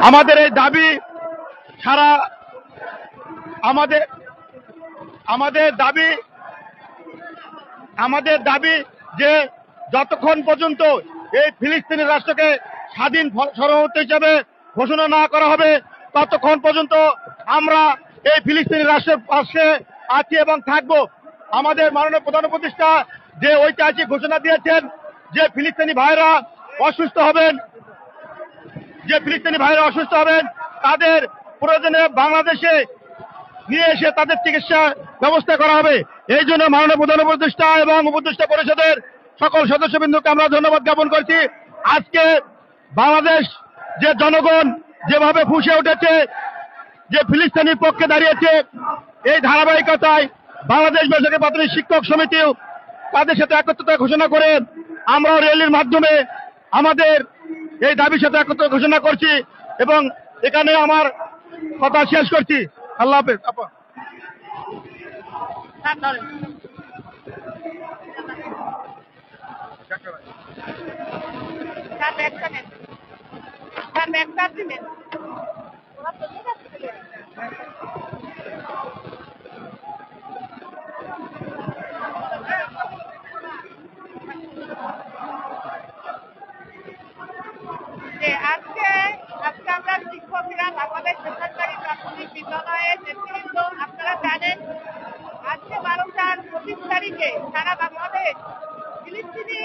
আমাদের এই দাবি সারা আমাদের আমাদের দাবি আমাদের দাবি যে যতক্ষণ পর্যন্ত এই ফিলিস্তিনি রাষ্ট্রকে স্বাধীন সার্বভৌমত্ব হিসাবে ঘোষণা না করা হবে ততক্ষণ পর্যন্ত আমরা এই ফিলিস্তিনি রাষ্ট্রের পাশে আছি এবং থাকব। আমাদের মাননীয় প্রধান উপদেষ্টা যে ঐতিহাসিক ঘোষণা দিয়েছেন যে ফিলিস্তিনি ভাইরা অসুস্থ হবেন তাদের প্রয়োজনে বাংলাদেশে নিয়ে এসে তাদের চিকিৎসা ব্যবস্থা করা হবে। এই জন্য মাননীয় প্রধান উপদেষ্টা এবং উপদেষ্টা পরিষদের সকল সদস্যবৃন্দকে আমরা ধন্যবাদ জ্ঞাপন করছি। আজকে বাংলাদেশ যে জনগণ যেভাবে ফুঁসে উঠেছে, যে ফিলিস্তিনির পক্ষে দাঁড়িয়েছে, এই ধারাবাহিকতায় বাংলাদেশ বেসরকারি প্রাথমিক শিক্ষক সমিতিও তাদের সাথে একত্রতা ঘোষণা করে আমরা র্যালির মাধ্যমে আমাদের এই দাবির সাথে একত্র ঘোষণা করছি এবং এখানে আমার কথা শেষ করছি। আল্লাহ হাফেজ। আপা আজকে আমরা শিক্ষকেরা বাংলাদেশ বেসরকারি প্রাথমিক বিদ্যালয়ের নেতৃবৃন্দ আপনারা জানেন আজকে 12-25 তারিখে সারা বাংলাদেশ ফিলিস্তিনি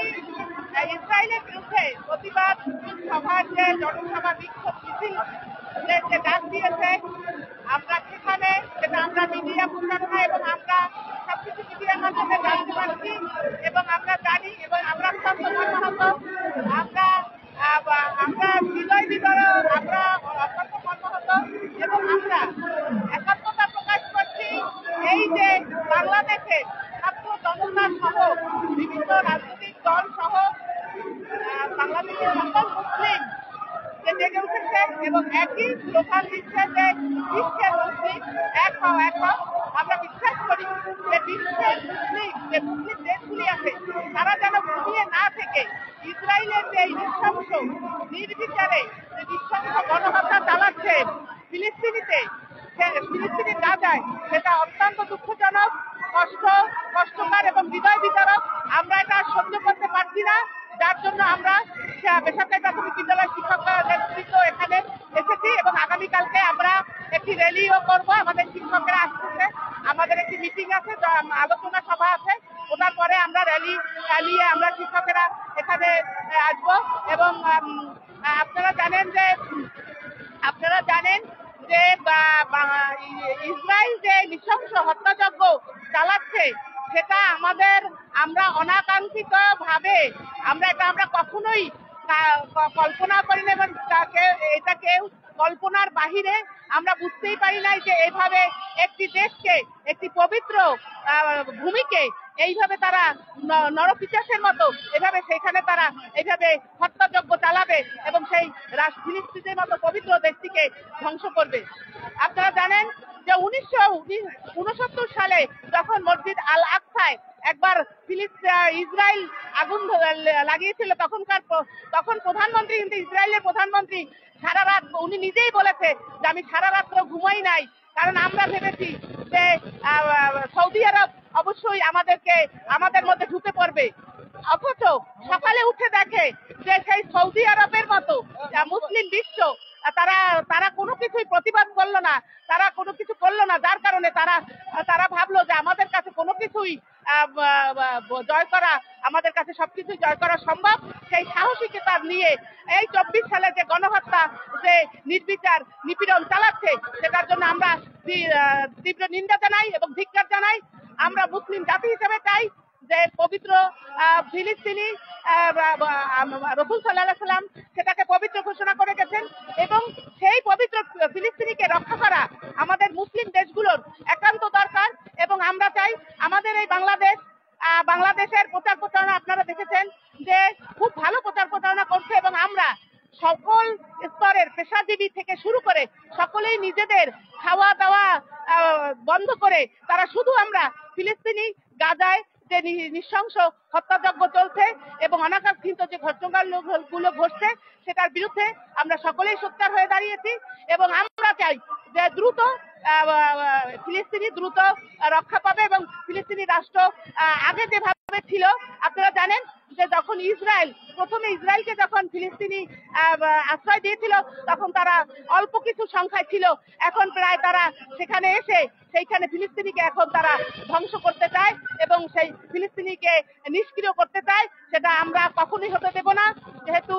ইসরায়েলের বিরুদ্ধে প্রতিবাদ সভার যে জনসভা বিক্ষোভ মিছিল যে ডাক দিয়েছে আমরা সেখানে সেটা আমরা মিডিয়া প্রচারণা এবং আমরা সবকিছু মিডিয়ার মাধ্যমে জানতে পারছি এবং আমরা জানি এবং আমরা অত্যন্ত মর্মাহত আমরা হৃদয় বিদারক আমরা অত্যন্ত মর্মাহত এবং আমরা একাত্মতা প্রকাশ করছি এই যে বাংলাদেশের ছাত্র জনতা সহ বিভিন্ন রাজনৈতিক দল সহ বাংলাদেশের সকল মুসলিম যে জেগে উঠেছে এবং একই স্লোগান দিচ্ছে যে বিশ্বের মুসলিম এক হও এক হও। আমরা বিশ্বাস করি যে বিশ্বের যে মুসলিম দেশগুলি আছে তারা যেন ঘুমিয়ে না থেকে ইসরায়েলের যে নৃশংস নির্বিচারে যে নৃশংস গণহত্যা চালাচ্ছে ফিলিস্তিনি গাজায় সেটা অত্যন্ত দুঃখজনক, কষ্টকর এবং হৃদয় বিদারক। আমরা এটা সহ্য করতে পারছি না, যার জন্য আমরা বেসরকারি প্রাথমিক বিদ্যালয়ের শিক্ষকরা নেতৃত্ব এখানে এসেছি এবং আগামীকালকে আমরা একটি র্যালিও করব। আমাদের শিক্ষকেরা আসতেছে, আমাদের একটি মিটিং আছে, আলোচনা সভা আছে, ওটার পরে আমরা র্যালি চালিয়ে আমরা শিক্ষকেরা এখানে আসবো। এবং আপনারা জানেন যে ইসরায়েল যে নৃশংস হত্যাযজ্ঞ চালাচ্ছে সেটা আমরা অনাকাঙ্ক্ষিত ভাবে আমরা কখনোই কল্পনা করি না এবং এটা কেউ কল্পনার বাহিরে আমরা বুঝতেই পারি নাই যে এইভাবে একটি দেশকে, একটি পবিত্র ভূমিকে এইভাবে তারা নরপিশাচের মতো এভাবে সেখানে তারা এইভাবে হত্যাযজ্ঞ চালাবে এবং সেই ফিলিস্তিনের মতো পবিত্র দেশটিকে ধ্বংস করবে। আপনারা জানেন যে 1969 সালে যখন মসজিদ আল আকসায় একবার ইসরায়েল আগুন লাগিয়েছিল তখন প্রধানমন্ত্রী, কিন্তু ইসরায়েলের প্রধানমন্ত্রী সারা রাত উনি নিজেই বলেছে যে আমি সারা রাত্র ঘুমাই নাই, কারণ আমরা ভেবেছি যে সৌদি আরব অবশ্যই আমাদের মধ্যে ঢুকে পড়বে। অথচ সকালে উঠে দেখে যে সেই সৌদি আরবের মতো মুসলিম বিশ্ব তারা কোনো কিছুই প্রতিবাদ করলো না, তারা কোনো কিছু করলো না, যার কারণে তারা ভাবলো যে আমাদের কাছে কোনো কিছুই জয় করা, আমাদের কাছে সবকিছুই জয় করা সম্ভব। সেই সাহসিকতা নিয়ে এই 24 সালে যে গণহত্যা, যে নির্বিচার নিপীড়ন চালাচ্ছে সেটার জন্য আমরা তীব্র নিন্দা জানাই এবং ধিক্কার জানাই। আমরা মুসলিম জাতি হিসেবে চাই যে পবিত্র ফিলিস্তিনি রাসূল সাল্লাল্লাহু আলাইহি ওয়াসাল্লাম সেটাকে পবিত্র ঘোষণা করে গেছেন এবং সেই পবিত্র ফিলিস্তিনিকে রক্ষা করা আমাদের মুসলিম দেশগুলোর একান্ত দরকার। এবং আমরা চাই আমাদের এই বাংলাদেশের প্রচার প্রচারণা আপনারা দেখেছেন যে খুব ভালো প্রচার প্রচারণা করছে এবং আমরা সকল স্তরের পেশাজীবী থেকে শুরু করে সকলেই নিজেদের খাওয়া দাওয়া বন্ধ করে তারা শুধু আমরা ফিলিস্তিনি গাজায় যে নৃশংস হত্যাযজ্ঞ চলছে এবং অনাকাঙ্ক্ষিত যে ঘটনাগুলো ঘটছে সেটার বিরুদ্ধে আমরা সকলেই সোচ্চার হয়ে দাঁড়িয়েছি এবং আমরা চাই যে দ্রুত ফিলিস্তিনি দ্রুত রক্ষা পাবে এবং ফিলিস্তিনি রাষ্ট্র আগে যেভাবে ছিল আপনারা জানেন যে যখন প্রথমে ইসরায়েলকে যখন ফিলিস্তিনি আশ্রয় দিয়েছিল তখন তারা অল্প কিছু সংখ্যায় ছিল, এখন প্রায় তারা সেখানে এসে সেইখানে ফিলিস্তিনিকে এখন তারা ধ্বংস করতে চায় এবং সেই ফিলিস্তিনিকে নিষ্ক্রিয় করতে চায়। সেটা আমরা কখনোই হতে দেব না, যেহেতু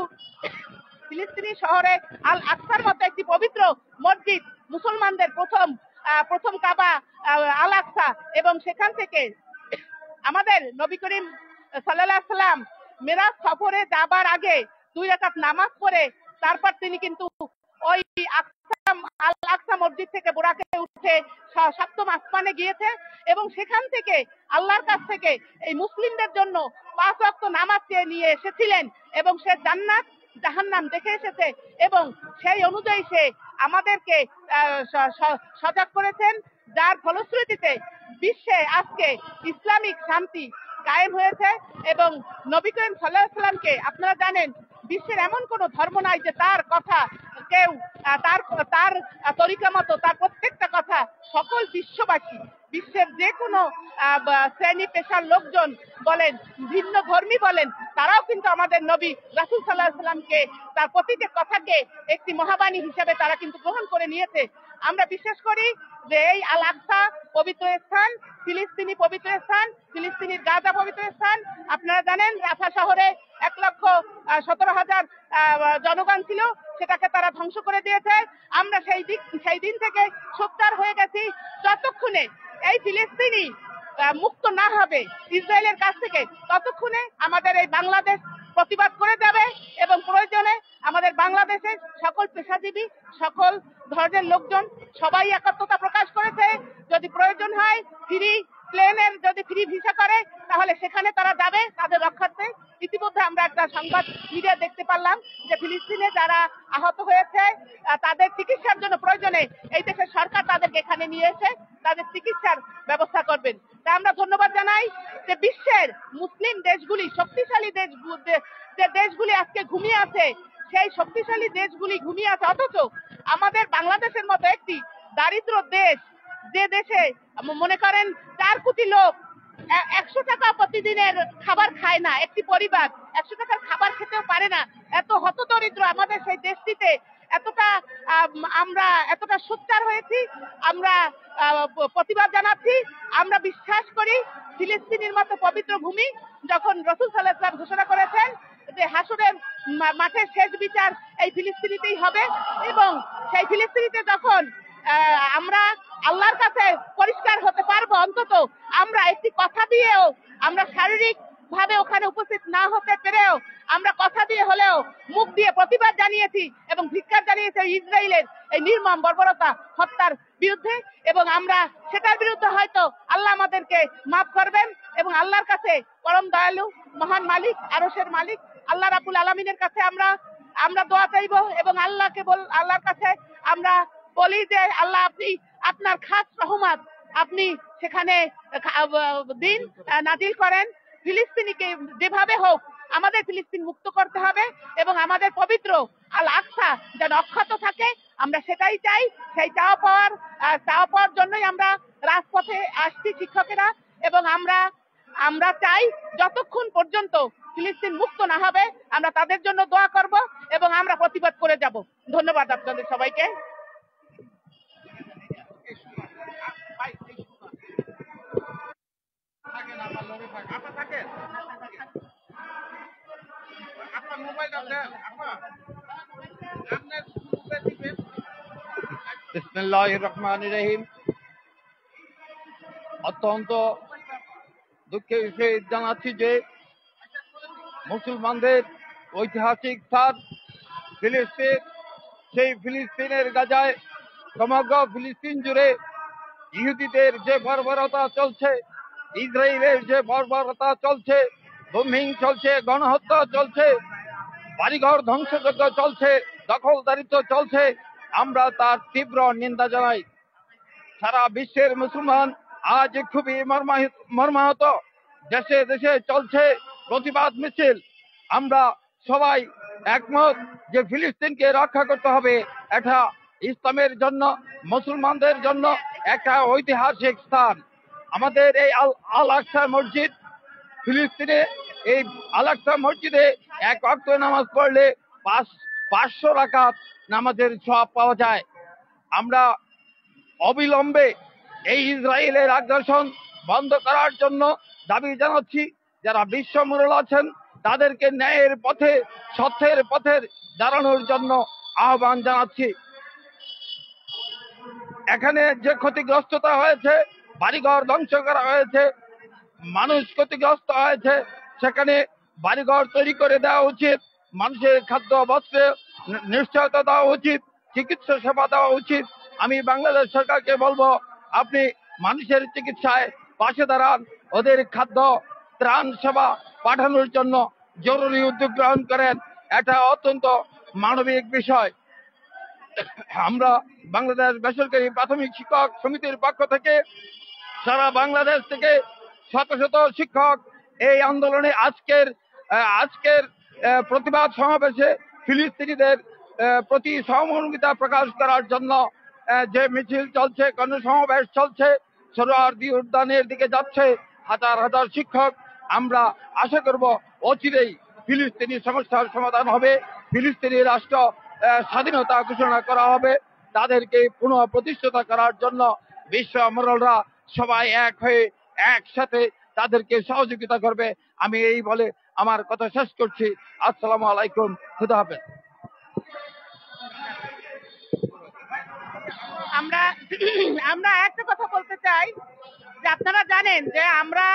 ফিলিস্তিনি শহরে আল আকসার মতো একটি পবিত্র মসজিদ, মুসলমানদের প্রথম কাবা আল আকসা, এবং সেখান থেকে আমাদের নবী করিম সাল্লাল্লাহু আলাইহি সাল্লাম মেরাজ সফরে যাবার আগে 2 রাকাত নামাজ পড়ে তারপর তিনি কিন্তু ওই আল আকসা মসজিদ থেকে বোরাকে উঠে 7ম আসমানে গিয়েছে এবং সেখান থেকে আল্লাহর কাছ থেকে এই মুসলিমদের জন্য 5 ওয়াক্ত নামাজ চেয়ে নিয়ে এসেছিলেন এবং সে জান্নাত জাহান্নাম দেখে এসেছে এবং সেই অনুযায়ী সে আমাদেরকে সজাগ করেছেন, যার ফলশ্রুতিতে বিশ্বে আজকে ইসলামিক শান্তি কায়েম হয়েছে। এবং নবী করিম সাল্লাল্লাহু আলাইহি সাল্লামকে আপনারা জানেন বিশ্বের এমন কোন ধর্ম নাই যে তার কথা কেউ তার তরিকা মতো তার প্রত্যেকটা কথা সকল বিশ্ববাসী, বিশ্বের যে কোনো শ্রেণী পেশার লোকজন বলেন, ভিন্ন ধর্মী বলেন, তারাও কিন্তু আমাদের নবী রাসূল সাল্লাল্লাহু আলাইহি সাল্লামকে তার প্রতিটি কথাকে একটি মহাবাণী হিসেবে তারা কিন্তু গ্রহণ করে নিয়েছে। আমরা বিশ্বাস করি যে এই আল আকসা পবিত্র স্থান, ফিলিস্তিনি পবিত্র স্থান, ফিলিস্তিনির গাজা পবিত্র স্থান। আপনারা জানেন রাফা শহরে 1,17,000 জনগণ ছিল, সেটাকে তারা ধ্বংস করে দিয়েছে। আমরা সেই দিন থেকে সোচ্চার হয়ে গেছি, যতক্ষণে এই ফিলিস্তিনি মুক্ত না হবে ইসরায়েলের কাছ থেকে ততক্ষণে আমাদের এই বাংলাদেশ প্রতিবাদ করে যাবে এবং প্রয়োজনে আমাদের বাংলাদেশের সকল পেশাজীবী, সকল ধর্মের লোকজন সবাই একাত্মতা প্রকাশ করেছে। যদি প্রয়োজন হয় প্লেনের যদি ফ্রি ভিসা করে তাহলে সেখানে তারা যাবে তাদের রক্ষার্থে। ইতিমধ্যে আমরা একটা সংবাদ মিডিয়া দেখতে পারলাম যে ফিলিস্তিনে যারা আহত হয়েছে তাদের চিকিৎসার জন্য প্রয়োজনে এই দেশের সরকার তাদেরকে এখানে নিয়ে এসে তাদের চিকিৎসার ব্যবস্থা করবেন। তা আমরা ধন্যবাদ জানাই যে বিশ্বের মুসলিম দেশগুলি, শক্তিশালী যে দেশগুলি আজকে ঘুমিয়ে আছে, সেই শক্তিশালী দেশগুলি ঘুমিয়ে আছে, অথচ আমাদের বাংলাদেশের মতো একটি দারিদ্র দেশ, যে দেশে মনে করেন 4 কোটি লোক 100 টাকা প্রতিদিনের খাবার খায় না, একটি পরিবার 100 টাকার খাবার খেতেও পারে না, এত হতদরিদ্র আমাদের সেই দেশটিতে আমরা এতটা সোচ্চার হয়েছি, আমরা প্রতিবাদ জানাচ্ছি। আমরা বিশ্বাস করি ফিলিস্তিনের মতো পবিত্র ভূমি যখন রাসূল সাল্লাল্লাহু আলাইহি ওয়াসাল্লাম ঘোষণা করেছেন যে হাসরের মাঠে শেষ বিচার এই ফিলিস্তিনিতেই হবে, এবং সেই ফিলিস্তিনিতে যখন আমরা আল্লাহর কাছে পরিষ্কার হতে পারবো, অন্তত আমরা একটি কথা দিয়েও, আমরা শারীরিক ভাবে ওখানে উপস্থিত না হতে পেরেও আমরা কথা দিয়ে হলেও মুখ দিয়ে প্রতিবাদ জানিয়েছি এবং ধিক্কার জানিয়েছি ইসরায়েলের এই নির্মম বর্বরতা হত্যার বিরুদ্ধে। এবং আমরা সেটার বিরুদ্ধে হয়তো আল্লাহ আমাদেরকে মাফ করবেন এবং আল্লাহর কাছে, পরম দয়ালু মহান মালিক, আরশের মালিক আল্লাহ রাব্বুল আলামিনের কাছে আমরা দোয়া চাইব এবং আল্লাহর কাছে আমরা বলি যে আল্লাহ আপনি আপনার খাস রহমত আপনি সেখানে দিন নাজিল করেন, ফিলিস্তিনিকে যেভাবে হোক আমাদের ফিলিস্তিন মুক্ত করতে হবে এবং আমাদের পবিত্র আল আকসা যেন অক্ষত থাকে, আমরা সেটাই চাই। সেই চাওয়া পাওয়ার জন্যই আমরা রাজপথে আসছি শিক্ষকেরা, এবং আমরা চাই যতক্ষণ পর্যন্ত ফিলিস্তিন মুক্ত না হবে আমরা তাদের জন্য দোয়া করব এবং আমরা প্রতিবাদ করে যাব। ধন্যবাদ আপনাদের সবাইকে। বিসমিল্লাহির রহমানির রহিম। অত্যন্ত দুঃখের বিষয় জানাচ্ছি যে মুসলমানদের ঐতিহাসিক স্থান ফিলিস্তিন, সেই ফিলিস্তিনের গাজায় সমগ্র ফিলিস্তিন জুড়ে ইহুদিদের যে বর্বরতা চলছে, ইসরায়েলের যে বর্বরতা চলছে, বোমিং চলছে, গণহত্যা চলছে, বাড়িঘর ধ্বংসযজ্ঞ চলছে, দখলদারিত্ব চলছে, আমরা তার তীব্র নিন্দা জানাই। সারা বিশ্বের মুসলমান আজ খুবই মর্মাহত দেশে দেশে চলছে প্রতিবাদ মিছিল। আমরা সবাই একমত যে ফিলিস্তিনকে রক্ষা করতে হবে। এটা ইসলামের জন্য, মুসলমানদের জন্য একটা ঐতিহাসিক স্থান। আমাদের এই আল আকসা মসজিদ ফিলিস্তিনে, এই আল আকসা মসজিদে এক ওয়াক্ত নামাজ পড়লে 500 রাকাত নামাজের সওয়াব পাওয়া যায়। আমরা অবিলম্বে এই ইসরায়েলের আগ্রাসন বন্ধ করার জন্য দাবি জানাচ্ছি। যারা বিশ্ব মোড়ল আছেন তাদেরকে ন্যায়ের পথে, সত্যের পথে দাঁড়ানোর জন্য আহ্বান জানাচ্ছি। এখানে যে ক্ষতিগ্রস্ততা হয়েছে, বাড়িঘর ধ্বংস করা হয়েছে, মানুষ ক্ষতিগ্রস্ত হয়েছে, সেখানে বাড়িঘর তৈরি করে দেওয়া উচিত, মানুষের খাদ্য বস্ত্রে নিশ্চয়তা দেওয়া উচিত, চিকিৎসা সেবা দেওয়া উচিত। আমি বাংলাদেশ সরকারকে বলবো, আপনি মানুষের চিকিৎসায় পাশে দাঁড়ান, ওদের খাদ্য ত্রাণ সেবা পাঠানোর জন্য জরুরি উদ্যোগ গ্রহণ করেন। এটা অত্যন্ত মানবিক বিষয়। আমরা বাংলাদেশ বেসরকারি প্রাথমিক শিক্ষক সমিতির পক্ষ থেকে সারা বাংলাদেশ থেকে শত শত শিক্ষক এই আন্দোলনে আজকের প্রতিবাদ সমাবেশে ফিলিস্তিনিদের প্রতি সহমর্মিতা প্রকাশ করার জন্য যে মিছিল চলছে, গণসমাবেশ চলছে, সোহরাওয়ার্দী উদ্যানের দিকে যাচ্ছে হাজার হাজার শিক্ষক। আমরা আশা করব অচিরেই ফিলিস্তিনি সমস্যার সমাধান হবে, ফিলিস্তিনি রাষ্ট্র স্বাধীনতা ঘোষণা করা হবে। তাদেরকে পুনঃ প্রতিষ্ঠাতা করার জন্য বিশ্ব মোড়লরা সবাই এক হয়ে একসাথে তাদেরকে সহযোগিতা করবে। আমি এই বলে আমার কথা শেষ করছি। আসসালামু আলাইকুম, খুদা হাফেজ। আমরা আমরা একটা কথা বলতে চাই যে আপনারা জানেন যে আমরা